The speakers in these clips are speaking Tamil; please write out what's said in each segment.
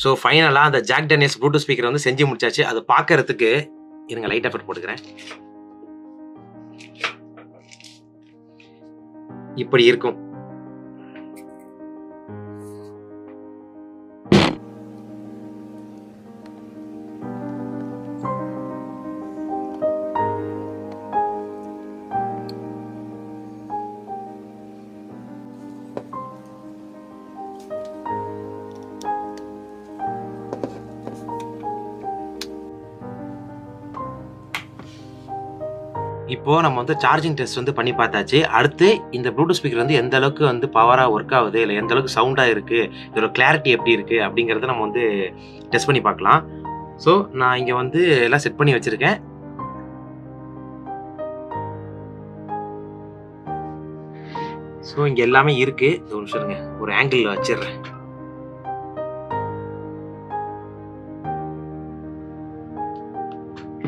ஸோ ஃபைனலாக அந்த ஜாக் டேனியல்ஸ் ப்ளூடூத் ஸ்பீக்கர் வந்து செஞ்சு முடிச்சாச்சு. அது பார்க்கறதுக்கு இருங்க லைட் எஃபெக்ட் போட்டுக்கிறேன். இப்படி இருக்கும். இப்போ நம்ம வந்து சார்ஜிங் டெஸ்ட் வந்து பண்ணி பார்த்தாச்சு. அடுத்து இந்த ப்ளூடூத் ஸ்பீக்கர் வந்து எந்த அளவுக்கு வந்து பவரா ஒர்க் ஆகுது, இல்லை எந்த அளவுக்கு சவுண்டா இருக்கு, இதோட கிளாரிட்டி எப்படி இருக்கு அப்படிங்கிறத நம்ம வந்து டெஸ்ட் பண்ணி பார்க்கலாம். ஸோ நான் இங்க வந்து எல்லாம் செட் பண்ணி வச்சிருக்கேன். ஸோ இங்க எல்லாமே இருக்கு. ஒரு நிமிஷம் இருங்க, ஒரு ஆங்கிள் வச்சிடுறேன்.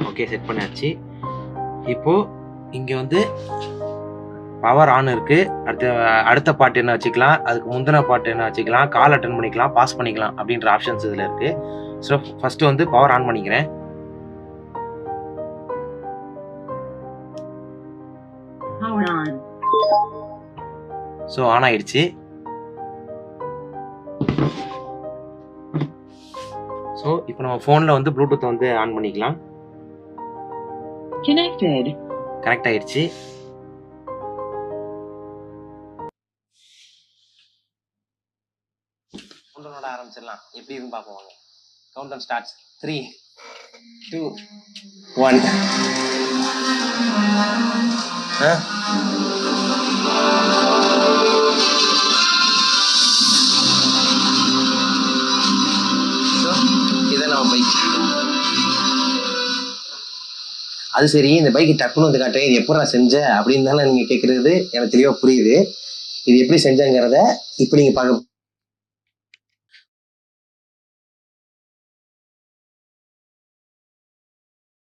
ஓகே, செட் பண்ணியாச்சு. இப்போ இங்க வந்து பவர் ஆன் இருக்கு. அடுத்த பாட்டு என்ன வச்சுக்கலாம், அதுக்கு முந்தின பாட்டு என்ன வச்சுக்கலாம், கால் அட்டன் பண்ணிக்கலாம், பாஸ் பண்ணிக்கலாம் அப்படின்ற ஆப்ஷன்ஸ் இதுல இருக்கு. ஸோ ஃபர்ஸ்ட் வந்து பவர் ஆன் பண்ணிக்கிறேன். ஸோ ஆன் ஆயிடுச்சு. ஸோ இப்போ நம்ம ஃபோன்ல வந்து ப்ளூடூத் வந்து ஆன் பண்ணிக்கலாம். கனெக்ட் ஆயிடுச்சு. கவுண்டனோட ஆரம்பிச்சிடலாம். எப்படி இருக்குன்னு பார்ப்போம். Countdown starts. 3 2 1. இதான் நம்ம பைக். அது சரி, இந்த பைக்கு டக்குன்னு வந்து காட்டுறேன். இது எப்படி நான் செஞ்சேன் அப்படின்னு தானே நீங்கள் கேட்குறது எனக்கு தெளிவாக புரியுது. இது எப்படி செஞ்சேங்கிறத இப்போ நீங்கள் பார்க்க